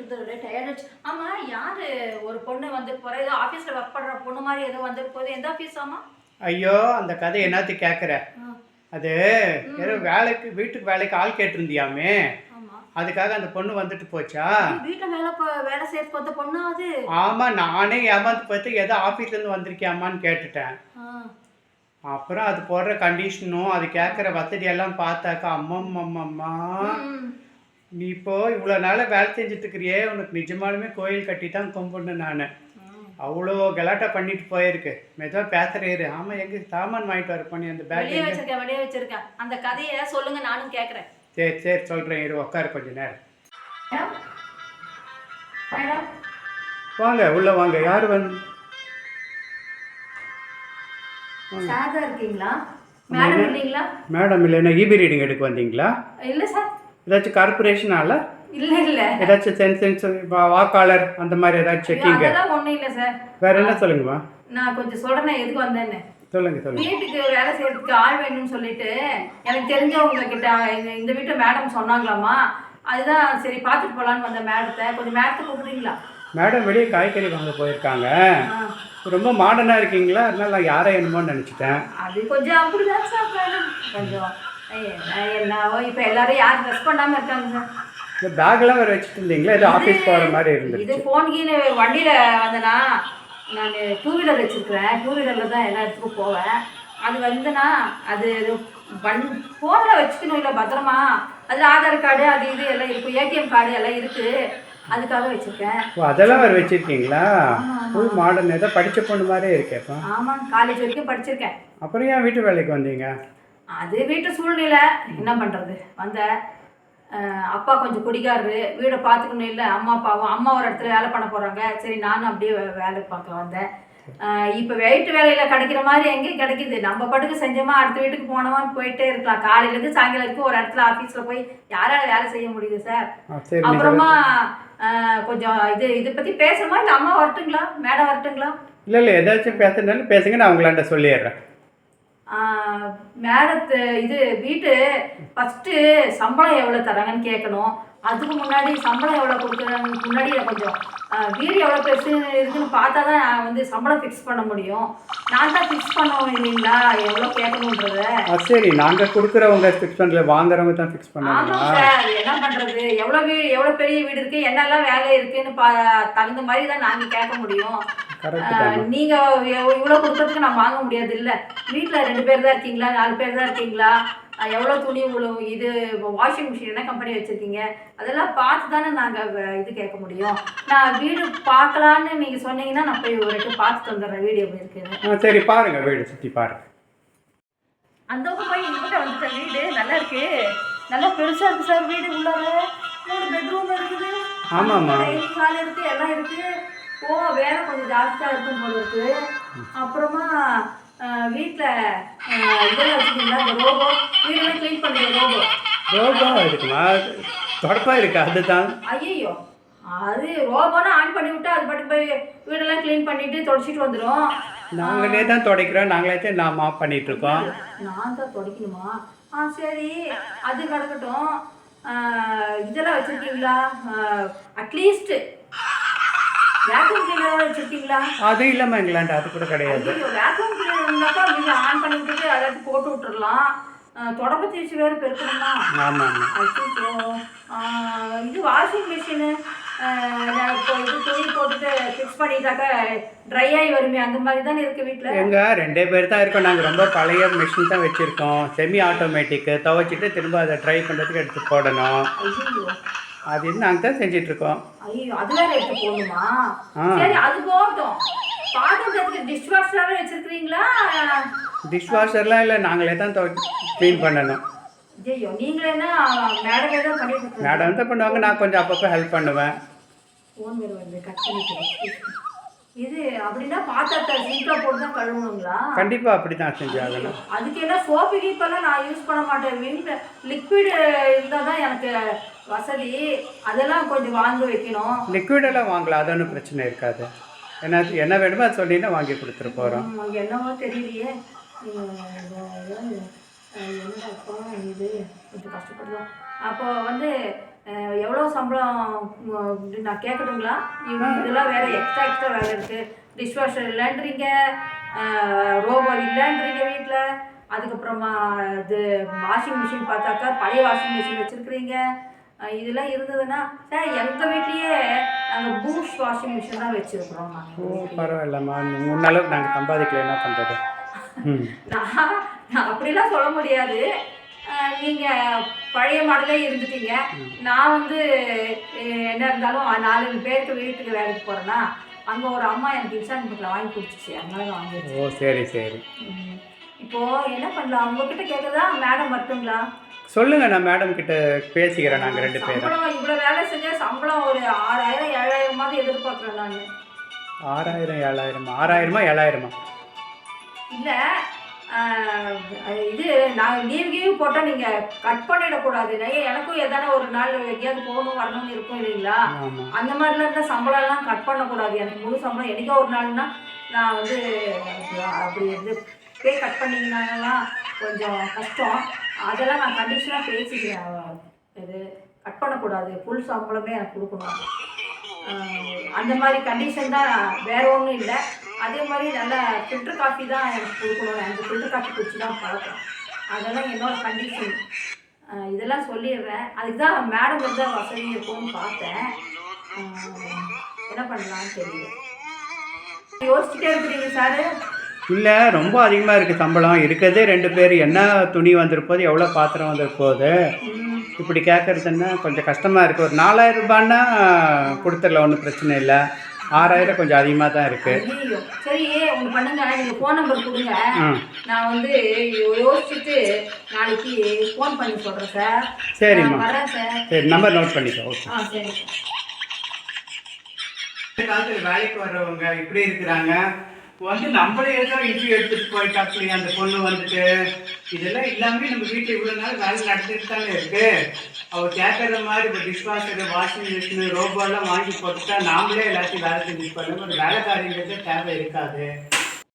இருந்தது ஒரே டயர்டாச்சு. ஆமா, யாரு ஒரு பொண்ணு வந்து போற ஏதோ ஆஃபீஸ்ல ஒர்க் பண்ற பொண்ணு மாதிரி ஏதோ வந்துட்டு போகுது. எந்த ஆஃபீஸ் ஆமா? ஐயோ அந்த கதை என்னத்து கேட்குற? ஆ, அது ஏதோ வேலைக்கு வீட்டுக்கு வேலைக்கு ஆள் கேட்டிருந்தியாமே, ஆமா. அதுக்காக அந்த பொண்ணு வந்துட்டு போச்சா? ஐயோ, வீட்ல வேலை செய்யறதுக்கு வந்த பொண்ணா அது? ஆமாம், நானே ஏமாந்து பார்த்து ஏதோ ஆஃபீஸ்லேருந்து வந்திருக்கியாமான்னு கேட்டுட்டேன். ஆ, அப்புறம் அது போடுற கண்டிஷனும் அது கேட்குற வசதியெல்லாம் பார்த்தாக்கா அம்மம்மம்மம்மா, ம், நீ இப்போ இவ்வளோ நாளாக வேலை செஞ்சுட்டு இருக்கிறியே, உனக்கு நிஜமாலுமே கோயில் கட்டி தான் கும்பிடணும் நான். ம். அவ்வளோ கலாட்டா பண்ணிட்டு போயிருக்கு. மெதுவாக பேசுகிறேரு. ஆமாம், எங்கே சாமான் வாங்கிட்டு வர போனி அந்த பேக் எங்கே? வெளியே வச்சிருக்கேன். அந்த கதையை சொல்லுங்க, நானும் கேக்குறேன். சரி சரி சொல்கிறேன், இரு உட்காரு கொஞ்ச நேரம். மேடம், மேடம், வாங்க உள்ளே வாங்க. யார் வந்து? சார் தான் இருக்கீங்களா? மேடம் இல்லைங்களா? மேடம் இல்லைன்னா இபி ரீடிங் எடுக்க வந்தீங்களா? இல்ல சார். ஏதாச்சும் கார்பரேஷனால இல்ல. ஏதாச்சும் சென்சென்ஸ் வாக்காளர் அந்த மாதிரி ஏதாச்சும் செக்கிங்க? அதெல்லாம் ஒண்ணும் இல்ல சார். வேற என்ன சொல்லுங்கம்மா? நான் கொஞ்சம் சொல்றேன் எதுக்கு வந்தேன்னு. சொல்லுங்க. வீட்டுக்கு வேலை செய்யறதுக்கு ஆள் வேணும்னு சொல்லிட்டு எனக்கு தெரிஞ்சவங்க கிட்ட இந்த வீட்டு மேடம் சொன்னாங்களாமா. அதுதான் சரி பார்த்துட்டு போலான்னு வந்த மேடத்தை. கொஞ்சம் மேடத்தை கூப்பிடுறீங்களா? மேடம் வெளியே காய்கறி வாங்க போயிருக்காங்க. ரொம்ப மாடர்னாக இருக்கீங்களா, அதனால நான் யாரை என்னமோன்னு நினச்சிட்டேன். அது கொஞ்சம் அப்படிதான் சார் மேடம். கொஞ்சம் என்னவோ இப்போ எல்லாரும் யாரும் ட்ரெஸ் பண்ணாமல் இருக்காங்க சார். இந்த பேக்கெல்லாம் வேறு வச்சுட்டு இருந்தீங்களா? ஏதோ ஆஃபீஸ் போகிற மாதிரி இது இருந்துச்சு. ஃபோன் கீழே வண்டியில் வந்தேன்னா, நான் 2 வீலர் வச்சுருக்கிறேன். 2 வீலரில் தான் எல்லா இடத்துக்கும் போவேன். அது வந்தேன்னா அது ஃபோனில் வச்சுக்கணும் இல்லை பத்திரமா. அதில் ஆதார் கார்டு அது இது எல்லாம் இருக்கும், ஏடிஎம் கார்டு எல்லாம் இருக்குது. அதுக்காக வச்சுருக்கேன். ஓ, அதெல்லாம் வேறு வச்சுருக்கீங்களா? Full modern. ஏதோ படித்த பொண்ணு மாதிரியே இருக்கேப்பா. ஆமாம், காலேஜ் வரைக்கும் படிச்சிருக்கேன். அப்புறம் ஏன் வீட்டு வேலைக்கு வந்தீங்க? அது வீட்டு சூழ்நிலை, என்ன பண்ணுறது. அப்பா கொஞ்சம் குடிக்காரரு, வீடை பார்த்துக்கணும் இல்லை. அம்மா ஒரு இடத்துல வேலை பண்ண போகிறாங்க. சரி நானும் அப்படியே வேலை பார்க்க வந்தேன். இப்போ வீட்டு வேலையில் கிடைக்கிற மாதிரி எங்கேயும் கிடைக்கிது. நம்ம பாட்டுக்கு செஞ்சோமா அடுத்த வீட்டுக்கு போனோமான்னு போயிட்டே இருக்கலாம். காலையிலேருந்து சாயங்காலம் வரைக்கும் ஒரு இடத்துல ஆஃபீஸில் போய் யாரால வேலை செய்ய முடியுது சார்? அப்புறமா கொஞ்சம் இதை பற்றி பேசணுமா இல்லை அம்மா வரட்டுங்களா, மேடம் வரட்டுங்களா? இல்லை ஏதாச்சும் பேசுறதுனாலும் பேசுங்க, நான் உங்களாண்ட சொல்லிடுறேன். மேடத்து வீட்டு ஃபஸ்ட்டு சம்பளம் எவ்வளோ தராங்கன்னு கேட்கணும். அதுக்கு முன்னாடி சம்பளம் எவ்வளோ கொடுக்குறாங்கன்னு முன்னாடி கொஞ்சம் வீடு எவ்வளோ பெருசு இருக்குன்னு பார்த்தா தான் நான் சம்பளம் ஃபிக்ஸ் பண்ண முடியும். நான் தான் ஃபிக்ஸ் பண்ணணும் இல்லைங்களா எவ்வளோ கேட்கணுன்றத. சரி, நாங்கள் கொடுக்குறவங்க ஃபிக்ஸ் பண்ணல, வாங்குறவங்க தான் ஃபிக்ஸ் பண்ணுவாங்க. ஆமாம் சார், என்ன பண்ணுறது. எவ்வளோ பெரிய வீடு இருக்குது, என்னெல்லாம் வேலை இருக்குன்னு தகுந்த மாதிரி தான் நாங்கள் கேட்க முடியும். நீங்கள் இவ்வளோ கொடுக்கறதுக்கு நான் வாங்க முடியாது இல்லை. வீட்டில் 2 பேர் தான் இருக்கீங்களா, 4 பேர் தான் இருக்கீங்களா, எவ்வளோ துணி வாஷிங் மிஷின் என்ன கம்பெனி வச்சுருக்கீங்க, அதெல்லாம் பார்த்து தானே நாங்கள் கேட்க முடியும். நான் வீடு பார்க்கலான்னு நீங்கள் சொன்னீங்கன்னா நான் போய் ஒரு இடத்துல பார்த்துட்டு வந்துடுறேன் வீடு எப்படி இருக்குன்னு. சரி பாருங்க, வீடு சுற்றி பாருங்க. அந்த போய் இந்த பக்கம் வந்துட்டேன். வீடு நல்லா இருக்கு, நல்லா பெருசாக இருக்குது சார். வீடு உள்ளார 3 பெட்ரூம் இருக்குது. ஆமாம்மா, டைனிங் ஹால் இருக்குது, எல்லாம் இருக்குது. வேலை கொஞ்சம் ஜாஸ்தியாக இருக்கும் போல இருக்குது. அப்புறமா வீட்டில் இதெல்லாம் வச்சுக்கிங்களா, இந்த ரோபோ வீடெல்லாம் க்ளீன் பண்ணுற ரோபோ இருக்குமா? தொடப்பா இருக்கு அதுதான். ஐயோ, அது ரோபோனா ஆன் பண்ணி விட்டா அது பாட்டு போய் வீடெல்லாம் க்ளீன் பண்ணிட்டு தொடச்சிட்டு வந்துடும். நாங்களே தான் துடைக்கிறோம், நாங்களே தான் நான் மாப் பண்ணிட்டு இருக்கோம். நான் தான் துடைக்கணுமா? சரி, அது கிடக்கட்டும். இதெல்லாம் வச்சுருக்கீங்களா? அட்லீஸ்ட் வேக்யூம் கிளீனர் வச்சுருக்கீங்களா? அது இல்லைம்மா, எங்களாண்ட அது கூட கிடையாது. வேக்யூம் கிளீனர் இருந்தாக்கா நீங்கள் ஆன் பண்ணி விட்டுட்டு அதாவது போட்டு விட்டுறலாம். தொடப்ப தீர்ச்சி வேறு பெருக்கணுமா? ஆமாம். இது வாஷிங் மிஷினு இப்போ துணி போட்டுட்டு ஃபிக்ஸ் பண்ணிட்டாக்கா ட்ரை ஆகி வருமே, அந்த மாதிரி தானே இருக்குது வீட்டில். எங்கள் 2 பேர் தான் இருக்கோம். நாங்கள் ரொம்ப பழைய மிஷின் தான் வச்சுருக்கோம், செமி ஆட்டோமேட்டிக்கு. துவைச்சிட்டு திரும்ப அதை ட்ரை பண்ணுறதுக்கு எடுத்து போடணும். அது நாங்கள் தான் செஞ்சிட்ருக்கோம். ஐயோ, அது வேற எடுத்து போடணுமா? சரி, அது போகட்டும். பாத்திரத்துக்கு டிஷ் வாஷராகவே வச்சுருக்கிறீங்களா? டிஷ் வாஷர்லாம் இல்லை, நாங்களே தான் க்ளீன் பண்ணணும். ஐயோ, நீங்களே தான் மேடமே தான் பண்ணிட்டு மேடம் தான் பண்ணுவாங்க, நான் கொஞ்சம் அப்பப்போ ஹெல்ப் பண்ணுவேன். ஃபோன் வேறு வந்து கட் பண்ணிக்கிறேன். இது அப்படின்னா பாத்திரத்தை சீக்கிரம் போட்டு தான் கழுவணுங்களா? கண்டிப்பாக அப்படி தான் செஞ்சாகணும். அதுக்கு என்ன சோப்பு கீப்பெல்லாம் நான் யூஸ் பண்ண மாட்டேன். வீட்டில் லிக்விடு இருந்தால் தான் எனக்கு வசதி. அதெல்லாம் கொஞ்சம் வாங்கி வைக்கணும். லிக்விடெல்லாம் வாங்கலாம், அது ஒன்றும் பிரச்சனை இருக்காது. என்ன வேணுமோ அது சொன்னீங்கன்னா வாங்கி கொடுத்துட்டு போகிறோம். என்னவோ தெரியலையே, என்னப்பா இது கொஞ்சம் கஷ்டப்படுறோம். அப்போ எவ்வளோ சம்பளம் நான் கேட்கணுங்களா? இதெல்லாம் வேறு எக்ஸ்ட்ரா வேலை இருக்குது. டிஷ்வாஷர் இல்லைன்றீங்க, ரோபோ இல்லைன்றீங்க வீட்டில். அதுக்கப்புறமா இது வாஷிங் மிஷின் பார்த்தாக்கா பழைய வாஷிங் மிஷின் வச்சுருக்குறீங்க. இதெல்லாம் இருந்ததுன்னா சார் எங்கள் வீட்லேயே நாங்கள் பூஷ் வாஷிங் மிஷின் தான் வச்சுருக்குறோம். பரவாயில்லம்மா, முன்னளவுக்கு நாங்கள் சம்பாதிக்கல, என்ன பண்ணுறது? நான் அப்படிலாம் சொல்ல முடியாது. நீங்கள் பழைய மாடலே இருந்துட்டீங்க. நான் வந்து என்ன இருந்தாலும் 4 பேருக்கு வீட்டுக்கு வேலைக்கு போகிறேன்னா அங்கே ஒரு அம்மா எனக்கு இன்ஸ்டால் புக்கில் வாங்கி கொடுத்துச்சு, அதனால வாங்கி. ஓ சரி சரி. இப்போது என்ன பண்ணலாம்? உங்ககிட்ட கேட்குறதா மேடம் மட்டுங்களா? சொல்லுங்கள், நான் மேடம் கிட்ட பேசிக்கிறேன். நாங்கள் 2 பேரும். சம்பளம் இவ்வளோ வேலை செஞ்சால் சம்பளம் ஒரு 6000 7000 எதிர்பார்க்குறேன் நான். 6000 7000 6000 7000? இல்லை, இது நான் லீவ் போட்டால் நீங்கள் கட் பண்ணிடக்கூடாது. எனக்கும் எதான ஒரு நாள் எங்கேயாவது போகணும் வரணும்னு இருக்கும் இல்லைங்களா? அந்த மாதிரிலாம் இருந்தால் சம்பளம்லாம் கட் பண்ணக்கூடாது. எனக்கு முழு சம்பளம் என்றைக்கோ ஒரு நாள்னா நான் வந்து அப்படி இது பே கட் பண்ணிங்கனாலாம் கொஞ்சம் கஷ்டம். அதெல்லாம் நான் கண்டிஷனாக பேசிக்கிறேன். இது கட் பண்ணக்கூடாது, ஃபுல் சம்பளமே எனக்கு கொடுக்கணும். அந்த மாதிரி கண்டிஷன் தான், வேறு ஒன்றும் இல்லை. அதே மாதிரி நல்லா ஃபில்டர் காஃபி தான் எனக்கு கொடுக்கணும். எனக்கு ஃபில்டர் காஃபி குடிச்சு தான் பழக்கம். அதெல்லாம் என்னோடய கண்டிஷன். இதெல்லாம் சொல்லிடுறேன். அதுக்கு தான் மேடம் இருந்தால் வசதி இருக்கும்னு பார்த்தேன். என்ன பண்ணலான்னு தெரியல. யோசிச்சுட்டே இருக்கிறீங்க சார்? இல்லை, ரொம்ப அதிகமாக இருக்குது சம்பளம். இருக்கிறதே 2 பேர். என்ன துணி வந்துருப்போது, எவ்வளோ பாத்திரம் வந்துருப்போது, இப்படி கேட்குறதுன்னா கொஞ்சம் கஷ்டமாக இருக்குது. ஒரு 4000 ரூபான்னா கொடுத்துடலாம், ஒன்றும் பிரச்சனை இல்லை. 6000 கொஞ்சம் அதிகமாக தான் இருக்குது. சரி, ஒன்று பண்ணுங்க, நீங்கள் ஃபோன் நம்பர் கொடுங்க. நான் வந்து யோசிச்சுட்டு நாளைக்கு ஃபோன் பண்ணி சொல்கிறேன் சார். சரிம்மா, வரேன் சார். சரி, நம்பர் நோட் பண்ணிக்கோ. ஓகே. சரி. காலத்தில் வேலைக்கு வர்றவங்க இப்படி இருக்கிறாங்க. வந்து நம்மளே ஏதோ இன்டர்வியூ எடுத்துகிட்டு போயிட்டாப்லையே அந்த பொண்ணு வந்துட்டு. இதெல்லாம் இல்லாமல் நம்ம வீட்டில் இவ்வளோ நாள் வேலை நடந்துட்டு தானே இருக்குது. அவள் கேட்குற மாதிரி இப்போ டிஷ்வாஷரு, வாஷிங் மிஷினு, ரோபோலாம் வாங்கி போட்டுட்டா நாமளே எல்லாத்தையும் வேலை செஞ்சு பண்ணுவோம். ஒரு வேலைக்காரிங்கிறது தேவை இருக்காது.